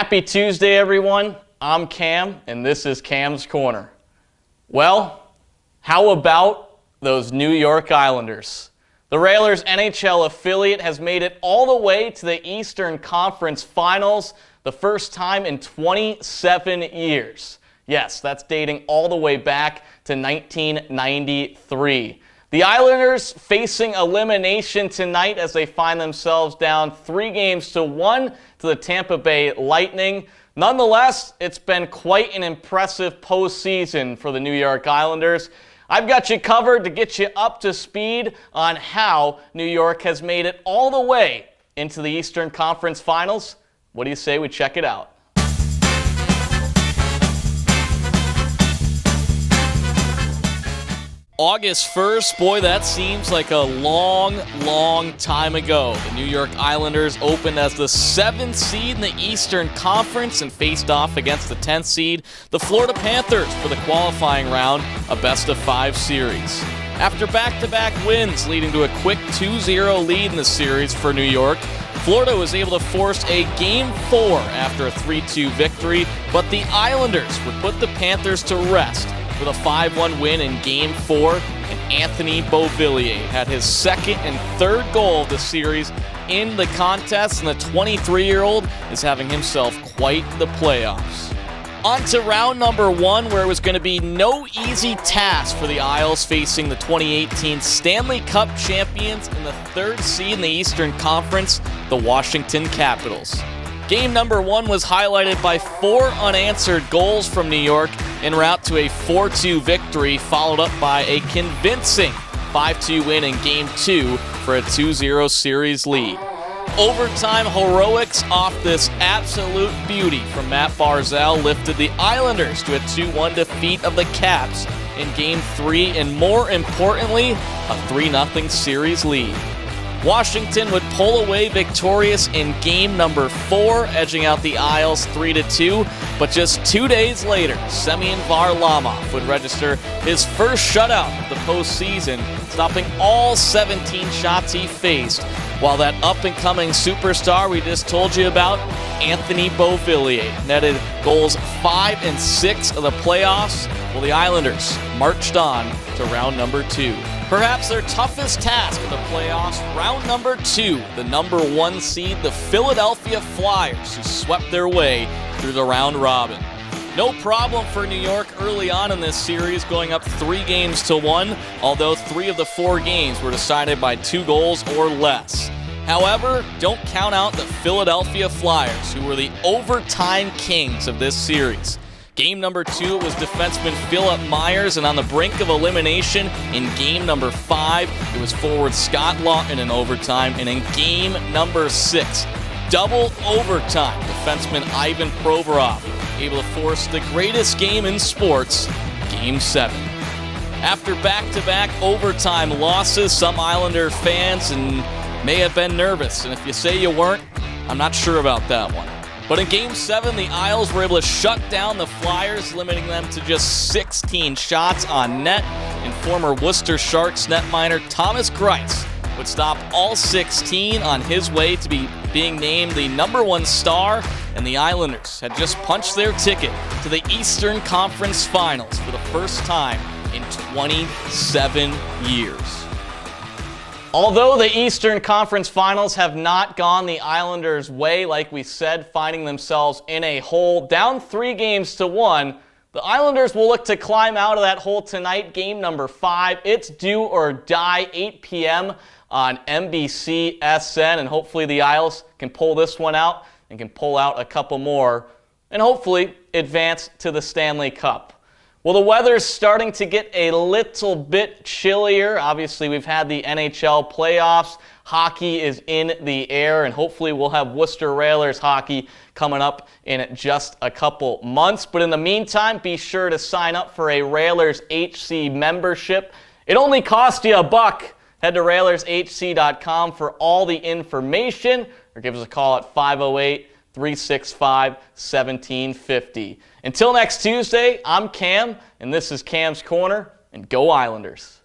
Happy Tuesday, everyone. I'm Cam, and this is Cam's Corner. Well, how about those New York Islanders? The Railers NHL affiliate has made it all the way to the Eastern Conference Finals, the first time in 27 years. Yes, that's dating all the way back to 1993. The Islanders facing elimination tonight as they find themselves down 3-1 to the Tampa Bay Lightning. Nonetheless, it's been quite an impressive postseason for the New York Islanders. I've got you covered to get you up to speed on how New York has made it all the way into the Eastern Conference Finals. What do you say we check it out? August 1st, boy, that seems like a long time ago. The New York Islanders opened as the 7th seed in the Eastern Conference and faced off against the 10th seed, the Florida Panthers, for the qualifying round, a best-of-5 series. After back-to-back wins leading to a quick 2-0 lead in the series for New York, Florida was able to force a Game 4 after a 3-2 victory, but the Islanders would put the Panthers to rest with a 5-1 win in Game 4, and Anthony Beauvillier had his second and third goal of the series in the contest, and the 23-year-old is having himself quite the playoffs. On to round number 1, where it was going to be no easy task for the Isles facing the 2018 Stanley Cup champions and the 3rd seed in the Eastern Conference, the Washington Capitals. Game number 1 was highlighted by 4 unanswered goals from New York en route to a 4-2 victory, followed up by a convincing 5-2 win in Game 2 for a 2-0 series lead. Overtime heroics off this absolute beauty from Matt Barzal lifted the Islanders to a 2-1 defeat of the Caps in Game 3, and more importantly, a 3-0 series lead. Washington would pull away victorious in Game number 4, edging out the Isles 3-2, but just 2 days later, Semyon Varlamov would register his first shutout of the postseason, stopping all 17 shots he faced, while that up-and-coming superstar we just told you about, Anthony Beauvillier, netted goals 5 and 6 of the playoffs, while the Islanders marched on to round number 2. Perhaps their toughest task in the playoffs, round number 2, the number 1 seed, the Philadelphia Flyers, who swept their way through the round robin. No problem for New York early on in this series, going up 3-1, although 3 of the 4 games were decided by 2 goals or less. However, don't count out the Philadelphia Flyers, who were the overtime kings of this series. Game number 2, it was defenseman Philip Myers, and on the brink of elimination in Game number 5, it was forward Scott Laughton in overtime, and in Game number 6, double overtime, defenseman Ivan Provorov able to force the greatest game in sports, Game 7. After back-to-back overtime losses, some Islander fans may have been nervous, and if you say you weren't, I'm not sure about that one. But in Game 7, the Isles were able to shut down the Flyers, limiting them to just 16 shots on net, and former Worcester Sharks netminder Thomas Greiss would stop all 16 on his way to being named the number 1 star, and the Islanders had just punched their ticket to the Eastern Conference Finals for the first time in 27 years. Although the Eastern Conference Finals have not gone the Islanders' way, like we said, finding themselves in a hole, down 3-1, the Islanders will look to climb out of that hole tonight, Game number 5. It's do or die, 8 p.m. on NBCSN, and hopefully the Isles can pull this one out and can pull out a couple more, and hopefully advance to the Stanley Cup. Well, the weather's starting to get a little bit chillier. Obviously, we've had the NHL playoffs. Hockey is in the air, and hopefully we'll have Worcester Railers hockey coming up in just a couple months. But in the meantime, be sure to sign up for a Railers HC membership. It only costs you $1. Head to RailersHC.com for all the information, or give us a call at 508-365-1750. Until next Tuesday, I'm Cam, and this is Cam's Corner, and go Islanders.